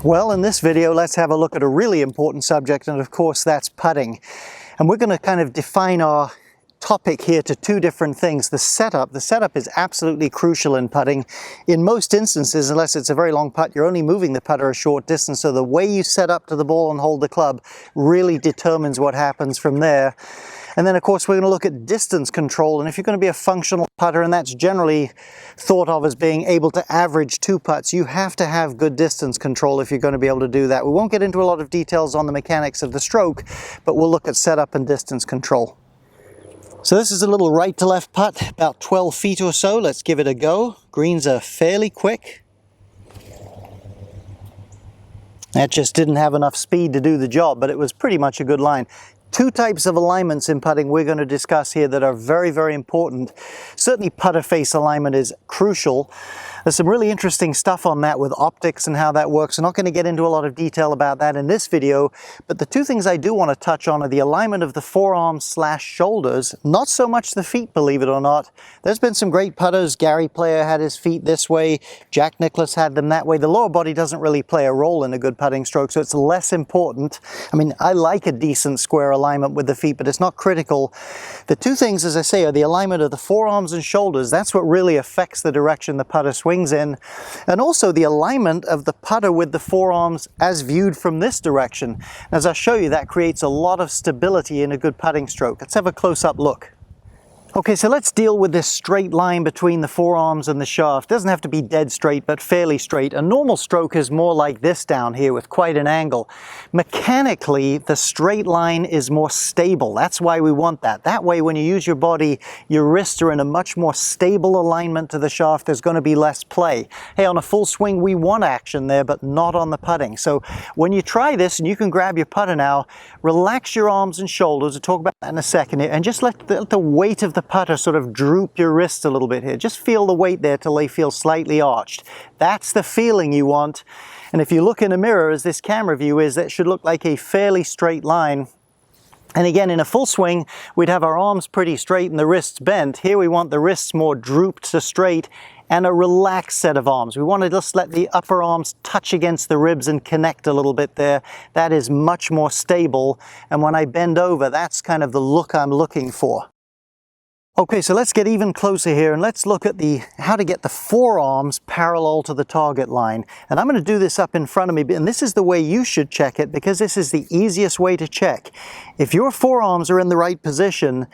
Well, in this video, let's have a look at a really important subject, and of course that's putting. And we're going to kind of define our topic here to two different things. The setup is absolutely crucial in putting. In most instances, unless it's a very long putt, you're only moving the putter a short distance, so the way you set up to the ball and hold the club really determines what happens from there. And then of course we're going to look at distance control, and if you're going to be a functional putter, and that's generally thought of as being able to average two putts, you have to have good distance control if you're going to be able to do that. We won't get into a lot of details on the mechanics of the stroke, but we'll look at setup and distance control. So this is a little right to left putt, about 12 feet or so. Let's give it a go. Greens are fairly quick. That just didn't have enough speed to do the job, but it was pretty much a good line. Two types of alignments in putting we're going to discuss here that are very, very important. Certainly putter face alignment is crucial. There's some really interesting stuff on that with optics and how that works. I'm not going to get into a lot of detail about that in this video, but the two things I do want to touch on are the alignment of the forearms / shoulders, not so much the feet, believe it or not. There's been some great putters. Gary Player had his feet this way. Jack Nicklaus had them that way. The lower body doesn't really play a role in a good putting stroke, so it's less important. I mean, I like a decent square alignment with the feet, but it's not critical. The two things, as I say, are the alignment of the forearms and shoulders. That's what really affects the direction the putter swings in, and also the alignment of the putter with the forearms as viewed from this direction. As I'll show you, that creates a lot of stability in a good putting stroke. Let's have a close-up look. Okay, so let's deal with this straight line between the forearms and the shaft. It doesn't have to be dead straight, but fairly straight. A normal stroke is more like this down here with quite an angle. Mechanically, the straight line is more stable. That's why we want that. That way, when you use your body, your wrists are in a much more stable alignment to the shaft. There's going to be less play. Hey, on a full swing, we want action there, but not on the putting. So when you try this, and you can grab your putter now, relax your arms and shoulders. We'll talk about that in a second here, and just let the weight of the putter sort of droop your wrist a little bit here. Just feel the weight there till they feel slightly arched. That's the feeling you want. And if you look in a mirror, as this camera view is, that should look like a fairly straight line. And again, in a full swing, we'd have our arms pretty straight and the wrists bent. Here we want the wrists more drooped to straight and a relaxed set of arms. We want to just let the upper arms touch against the ribs and connect a little bit there. That is much more stable. And when I bend over, that's kind of the look I'm looking for. Okay, so let's get even closer here and let's look at how to get the forearms parallel to the target line. And I'm going to do this up in front of me, and this is the way you should check it because this is the easiest way to check. If your forearms are in the right position,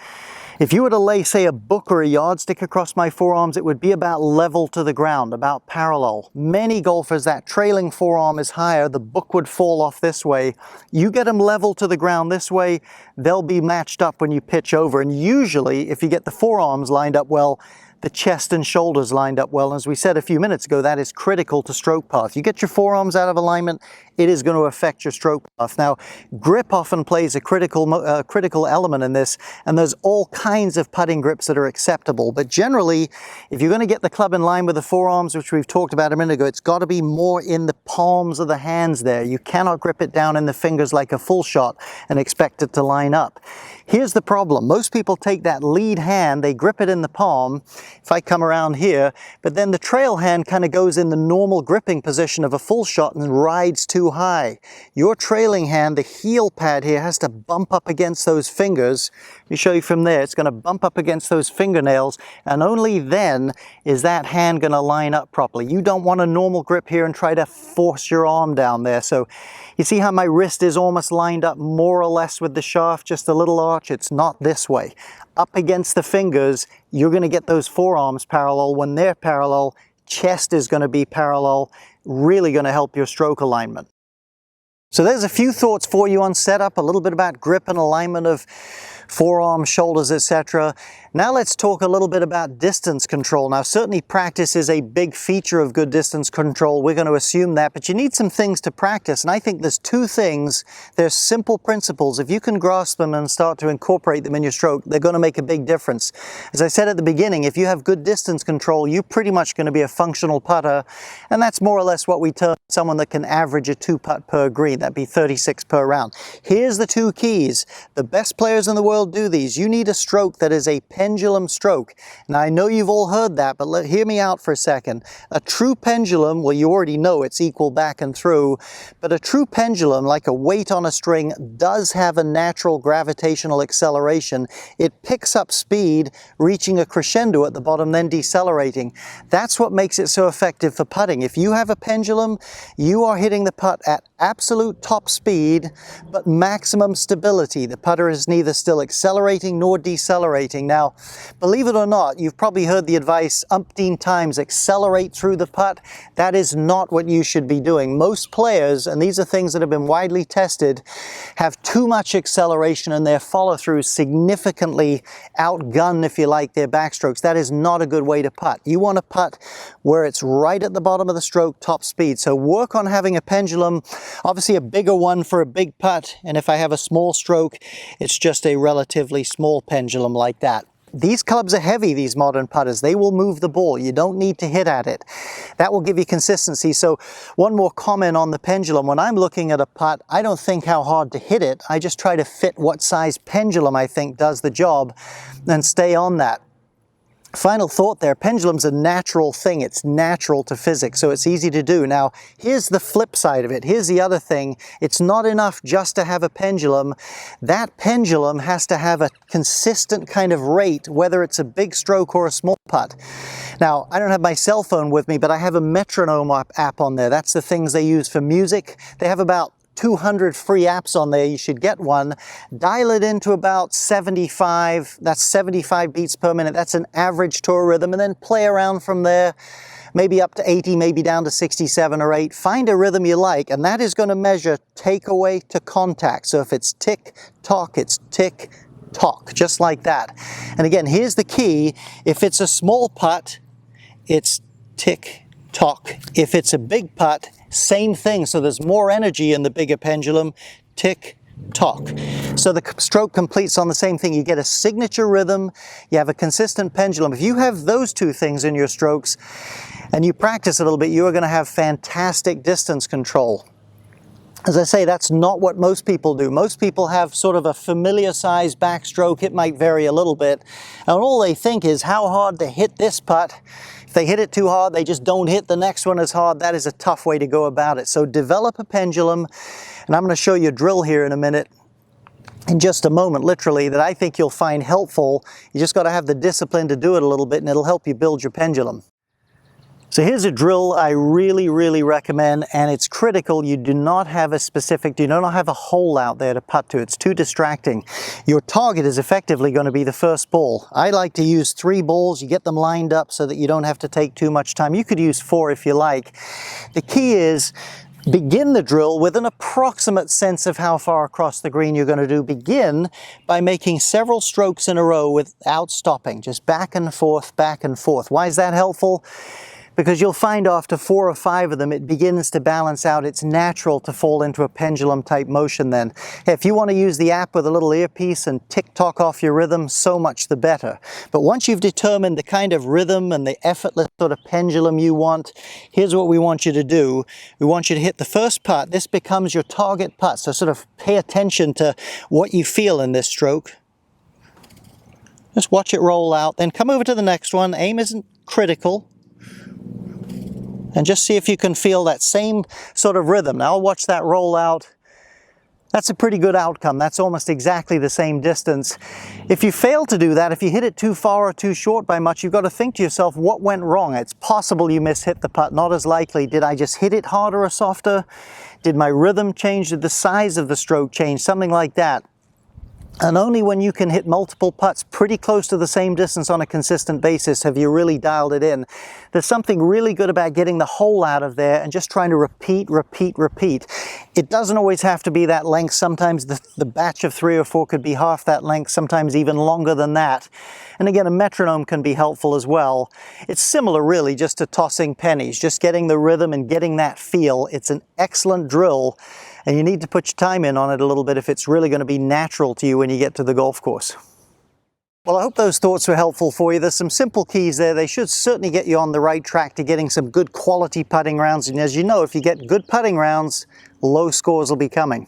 if you were to lay, say, a book or a yardstick across my forearms, it would be about level to the ground, about parallel. Many golfers, that trailing forearm is higher, the book would fall off this way. You get them level to the ground this way, they'll be matched up when you pitch over. And usually, if you get the forearms lined up well, the chest and shoulders lined up well. And as we said a few minutes ago, that is critical to stroke path. You get your forearms out of alignment, it is going to affect your stroke path. Now, grip often plays a critical element in this, and there's all kinds of putting grips that are acceptable. But generally, if you're going to get the club in line with the forearms, which we've talked about a minute ago, it's got to be more in the palms of the hands there. You cannot grip it down in the fingers like a full shot and expect it to line up. Here's the problem. Most people take that lead hand, they grip it in the palm, if I come around here, but then the trail hand kind of goes in the normal gripping position of a full shot and rides too high. Your trailing hand, the heel pad here, has to bump up against those fingers. Let me show you from there. It's going to bump up against those fingernails, and only then is that hand going to line up properly. You don't want a normal grip here and try to force your arm down there. So you see how my wrist is almost lined up more or less with the shaft, just a little arch? It's not this way. Up against the fingers, you're going to get those forearms parallel. When they're parallel, chest is going to be parallel, really going to help your stroke alignment. So there's a few thoughts for you on setup, a little bit about grip and alignment of forearms, shoulders, etc. Now let's talk a little bit about distance control. Now certainly practice is a big feature of good distance control. We're going to assume that, but you need some things to practice. And I think there's two things. There's simple principles. If you can grasp them and start to incorporate them in your stroke, they're going to make a big difference. As I said at the beginning, if you have good distance control, you're pretty much going to be a functional putter. And that's more or less what we term someone that can average a 2-putt per green. that'd be 36 per round. Here's the two keys. The best players in the world do these. You need a stroke that is a pendulum stroke. Now I know you've all heard that, but hear me out for a second. A true pendulum, well, you already know it's equal back and through, but a true pendulum, like a weight on a string, does have a natural gravitational acceleration. It picks up speed, reaching a crescendo at the bottom, then decelerating. That's what makes it so effective for putting. If you have a pendulum, you are hitting the putt at absolute top speed, but maximum stability. The putter is neither still accelerating nor decelerating. Now, believe it or not, you've probably heard the advice umpteen times, accelerate through the putt. That is not what you should be doing. Most players, and these are things that have been widely tested, have too much acceleration and their follow-through significantly outgun, if you like, their backstrokes. That is not a good way to putt. You want to putt where it's right at the bottom of the stroke, top speed. So work on having a pendulum, obviously a bigger one for a big putt, and if I have a small stroke, it's just a relatively small pendulum like that. These clubs are heavy, these modern putters. They will move the ball. You don't need to hit at it. That will give you consistency. So one more comment on the pendulum. When I'm looking at a putt, I don't think how hard to hit it. I just try to fit what size pendulum I think does the job and stay on that. Final thought there, pendulum's a natural thing. It's natural to physics, so it's easy to do. Now, here's the flip side of it. Here's the other thing. It's not enough just to have a pendulum. That pendulum has to have a consistent kind of rate, whether it's a big stroke or a small putt. Now, I don't have my cell phone with me, but I have a metronome app on there. That's the things they use for music. They have about 200 free apps on there. You should get one. Dial it into about 75. That's 75 beats per minute. That's an average tour rhythm, and then play around from there, maybe up to 80, maybe down to 67 or 8. Find a rhythm you like, and that is going to measure takeaway to contact. So if it's tick, tock, it's tick, tock, just like that. And again, here's the key. If it's a small putt, it's tick, tock. If it's a big putt, same thing. So there's more energy in the bigger pendulum, tick, tock. So the stroke completes on the same thing. You get a signature rhythm, you have a consistent pendulum. If you have those two things in your strokes and you practice a little bit, you are going to have fantastic distance control. As I say, that's not what most people do. Most people have sort of a familiar size backstroke. It might vary a little bit. And all they think is how hard to hit this putt. If they hit it too hard, they just don't hit the next one as hard. That is a tough way to go about it. So develop a pendulum, and I'm going to show you a drill here in a minute, in just a moment, literally, that I think you'll find helpful. You just got to have the discipline to do it a little bit, and it'll help you build your pendulum. So here's a drill I really recommend, and it's critical you do not have a hole out there to putt to. It's too distracting. Your target is effectively going to be the first ball. I like to use 3 balls. You get them lined up so that you don't have to take too much time. You could use 4 if you like. The key is begin the drill with an approximate sense of how far across the green you're going to do. Begin by making several strokes in a row without stopping, just back and forth, back and forth. Why is that helpful? Because you'll find after 4 or 5 of them, it begins to balance out. It's natural to fall into a pendulum type motion then. If you want to use the app with a little earpiece and tick-tock off your rhythm, so much the better. But once you've determined the kind of rhythm and the effortless sort of pendulum you want, here's what we want you to do. We want you to hit the first putt. This becomes your target putt. So sort of pay attention to what you feel in this stroke. Just watch it roll out. Then come over to the next one. Aim isn't critical. And just see if you can feel that same sort of rhythm. Now I'll watch that roll out. That's a pretty good outcome. That's almost exactly the same distance. If you fail to do that, if you hit it too far or too short by much, you've got to think to yourself, what went wrong? It's possible you mishit the putt, not as likely. Did I just hit it harder or softer? Did my rhythm change? Did the size of the stroke change? Something like that. And only when you can hit multiple putts pretty close to the same distance on a consistent basis have you really dialed it in. There's something really good about getting the hole out of there and just trying to repeat. It doesn't always have to be that length. Sometimes the batch of 3 or 4 could be half that length, sometimes even longer than that. And again, a metronome can be helpful as well. It's similar really just to tossing pennies, just getting the rhythm and getting that feel. It's an excellent drill. And you need to put your time in on it a little bit if it's really going to be natural to you when you get to the golf course. Well, I hope those thoughts were helpful for you. There's some simple keys there. They should certainly get you on the right track to getting some good quality putting rounds. And as you know, if you get good putting rounds, low scores will be coming.